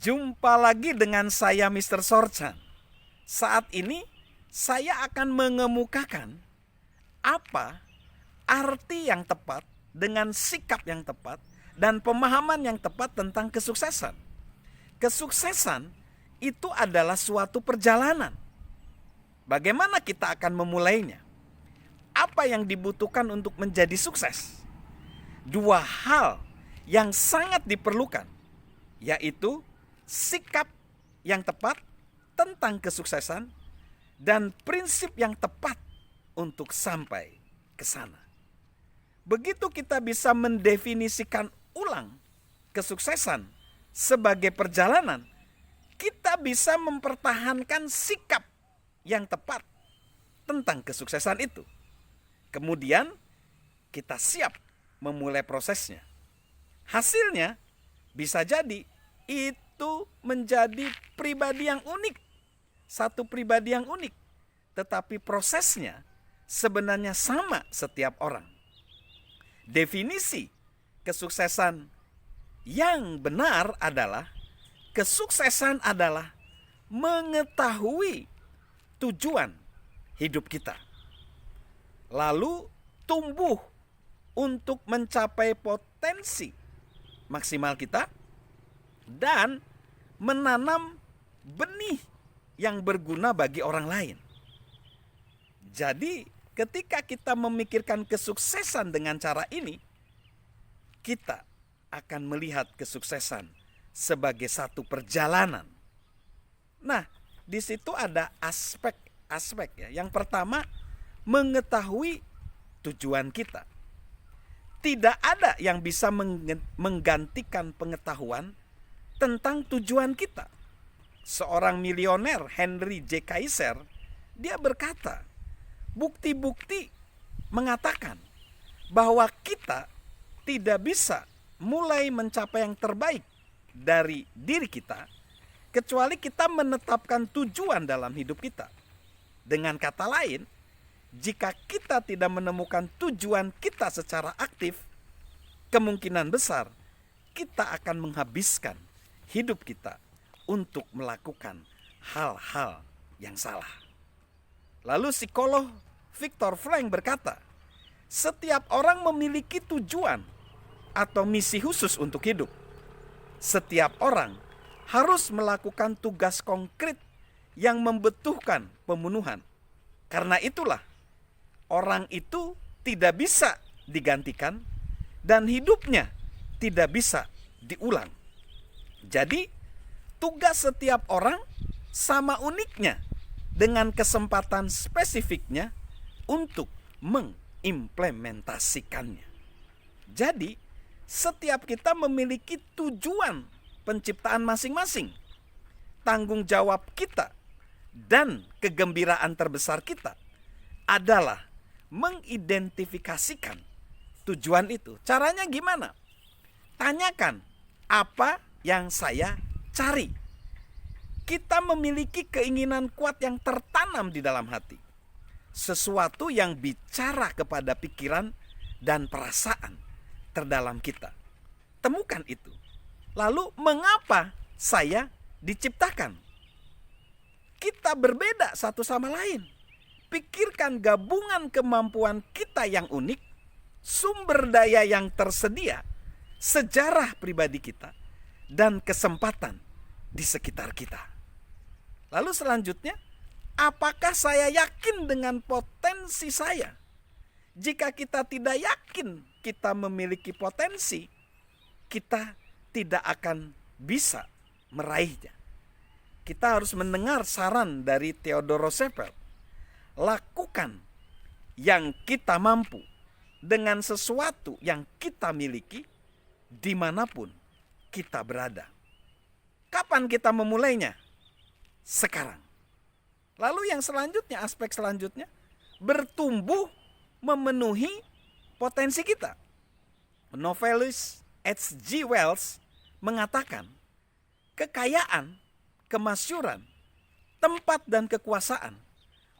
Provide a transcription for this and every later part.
Jumpa lagi dengan saya Mr. Sorchan. Saat ini saya akan mengemukakan apa arti yang tepat dengan sikap yang tepat dan pemahaman yang tepat tentang kesuksesan. Kesuksesan itu adalah suatu perjalanan. Bagaimana kita akan memulainya? Apa yang dibutuhkan untuk menjadi sukses? Dua hal yang sangat diperlukan, yaitu sikap yang tepat tentang kesuksesan dan prinsip yang tepat untuk sampai ke sana. Begitu kita bisa mendefinisikan ulang kesuksesan sebagai perjalanan, kita bisa mempertahankan sikap yang tepat tentang kesuksesan itu. Kemudian kita siap memulai prosesnya. Hasilnya bisa jadi itu menjadi pribadi yang unik. Satu pribadi yang unik. Tetapi prosesnya sebenarnya sama setiap orang. Definisi kesuksesan yang benar adalah kesuksesan adalah mengetahui tujuan hidup kita. Lalu tumbuh untuk mencapai potensi maksimal kita dan menanam benih yang berguna bagi orang lain. Jadi, ketika kita memikirkan kesuksesan dengan cara ini, kita akan melihat kesuksesan sebagai satu perjalanan. Nah, di situ ada aspek-aspek ya. Yang pertama, mengetahui tujuan kita. Tidak ada yang bisa menggantikan pengetahuan tentang tujuan kita. Seorang milioner, Henry J. Kaiser, dia berkata, bukti-bukti mengatakan bahwa kita tidak bisa mulai mencapai yang terbaik dari diri kita kecuali kita menetapkan tujuan dalam hidup kita. Dengan kata lain, jika kita tidak menemukan tujuan kita secara aktif, kemungkinan besar kita akan menghabiskan hidup kita untuk melakukan hal-hal yang salah. Lalu psikolog Viktor Frankl berkata, setiap orang memiliki tujuan atau misi khusus untuk hidup. Setiap orang harus melakukan tugas konkret yang membutuhkan pembunuhan. Karena itulah, orang itu tidak bisa digantikan dan hidupnya tidak bisa diulang. Jadi, tugas setiap orang sama uniknya dengan kesempatan spesifiknya untuk mengimplementasikannya. Jadi, setiap kita memiliki tujuan penciptaan masing-masing. Tanggung jawab kita dan kegembiraan terbesar kita adalah mengidentifikasikan tujuan itu. Caranya gimana? Tanyakan, apa yang saya cari? Kita memiliki keinginan kuat yang tertanam di dalam hati. Sesuatu yang bicara kepada pikiran dan perasaan terdalam kita. Temukan itu. Lalu mengapa saya diciptakan? Kita berbeda satu sama lain. Pikirkan gabungan kemampuan kita yang unik, sumber daya yang tersedia, sejarah pribadi kita, dan kesempatan di sekitar kita. Lalu selanjutnya, apakah saya yakin dengan potensi saya? Jika kita tidak yakin kita memiliki potensi, kita tidak akan bisa meraihnya. Kita harus mendengar saran dari Theodore Roosevelt. Lakukan yang kita mampu dengan sesuatu yang kita miliki dimanapun kita berada. Kapan kita memulainya? Sekarang. Lalu yang selanjutnya, aspek selanjutnya, bertumbuh memenuhi potensi kita. Novelis H.G. Wells mengatakan, kekayaan, kemasyuran, tempat dan kekuasaan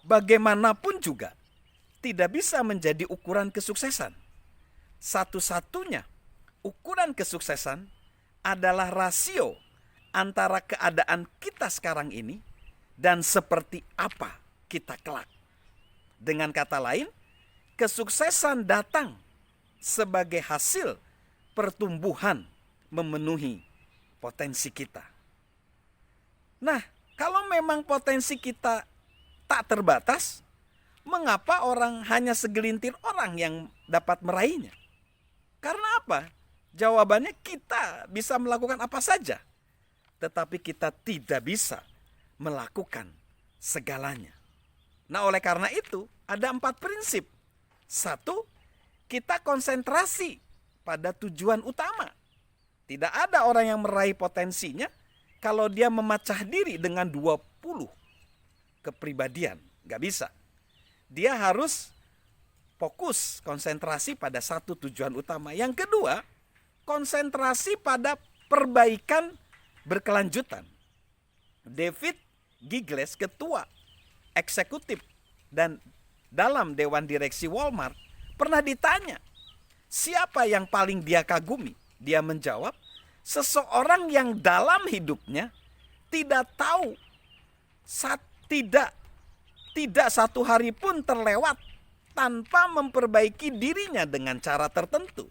bagaimanapun juga tidak bisa menjadi ukuran kesuksesan. Satu-satunya ukuran kesuksesan adalah rasio antara keadaan kita sekarang ini dan seperti apa kita kelak. Dengan kata lain, kesuksesan datang sebagai hasil pertumbuhan memenuhi potensi kita. Nah, kalau memang potensi kita tak terbatas, mengapa orang hanya segelintir orang yang dapat meraihnya? Karena apa? Jawabannya kita bisa melakukan apa saja, tetapi kita tidak bisa melakukan segalanya. Nah, oleh karena itu ada 4 prinsip. 1, kita konsentrasi pada tujuan utama. Tidak ada orang yang meraih potensinya kalau dia memecah diri dengan 20 kepribadian. Gak bisa. Dia harus fokus, konsentrasi pada satu tujuan utama. Yang kedua, konsentrasi pada perbaikan berkelanjutan. David Gigles, ketua eksekutif dan dalam Dewan Direksi Walmart, pernah ditanya, siapa yang paling dia kagumi? Dia menjawab, seseorang yang dalam hidupnya tidak tahu, tidak satu hari pun terlewat tanpa memperbaiki dirinya dengan cara tertentu.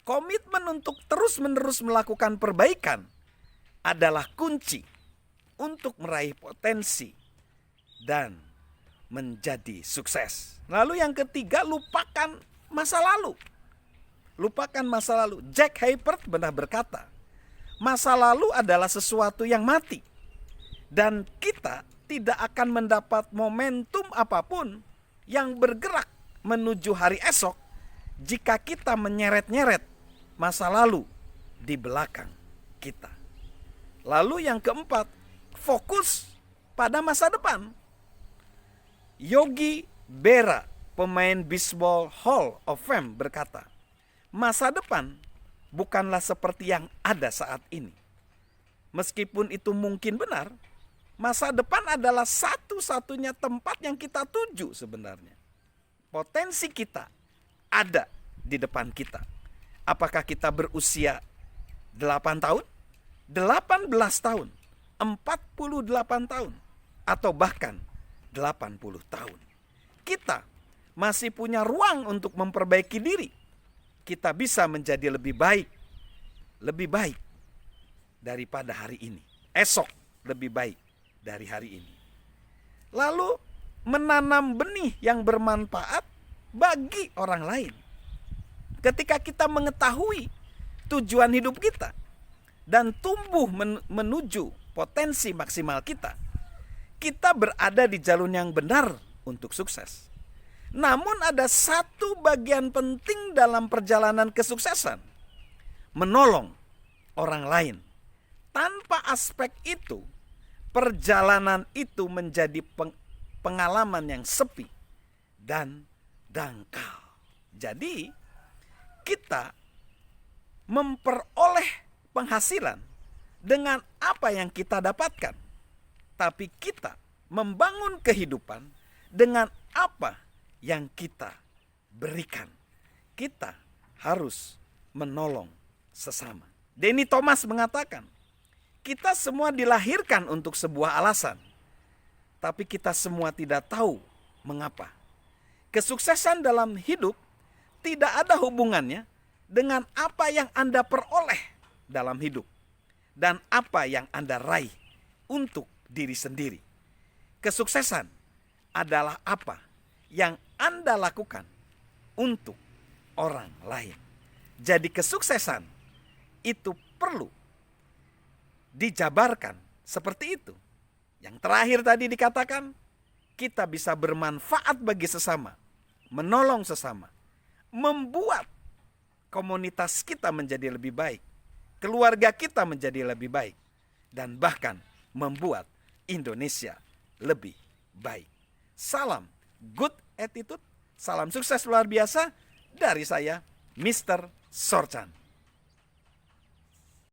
Komitmen untuk terus-menerus melakukan perbaikan adalah kunci untuk meraih potensi dan menjadi sukses. Lalu yang ketiga, lupakan masa lalu. Lupakan masa lalu. Jack Hayford pernah berkata, masa lalu adalah sesuatu yang mati. Dan kita tidak akan mendapat momentum apapun yang bergerak menuju hari esok jika kita menyeret-nyeret masa lalu di belakang kita. Lalu yang keempat, fokus pada masa depan. Yogi Berra, pemain Baseball Hall of Fame, berkata, masa depan bukanlah seperti yang ada saat ini. Meskipun itu mungkin benar, masa depan adalah satu-satunya tempat yang kita tuju sebenarnya. Potensi kita ada di depan kita. Apakah kita berusia 8 tahun, 18 tahun, 48 tahun, atau bahkan 80 tahun. Kita masih punya ruang untuk memperbaiki diri. Kita bisa menjadi lebih baik daripada hari ini. Esok lebih baik dari hari ini. Lalu menanam benih yang bermanfaat bagi orang lain. Ketika kita mengetahui tujuan hidup kita dan tumbuh menuju potensi maksimal kita, kita berada di jalur yang benar untuk sukses. Namun ada satu bagian penting dalam perjalanan kesuksesan, menolong orang lain. Tanpa aspek itu, perjalanan itu menjadi pengalaman yang sepi dan dangkal. Jadi, kita memperoleh penghasilan dengan apa yang kita dapatkan. Tapi kita membangun kehidupan dengan apa yang kita berikan. Kita harus menolong sesama. Denny Thomas mengatakan, kita semua dilahirkan untuk sebuah alasan, tapi kita semua tidak tahu mengapa. Kesuksesan dalam hidup tidak ada hubungannya dengan apa yang Anda peroleh dalam hidup dan apa yang Anda raih untuk diri sendiri. Kesuksesan adalah apa yang Anda lakukan untuk orang lain. Jadi kesuksesan itu perlu dijabarkan seperti itu. Yang terakhir tadi dikatakan, kita bisa bermanfaat bagi sesama, menolong sesama, membuat komunitas kita menjadi lebih baik, keluarga kita menjadi lebih baik, dan bahkan membuat Indonesia lebih baik. Salam good attitude, salam sukses luar biasa dari saya, Mr. Sorchan.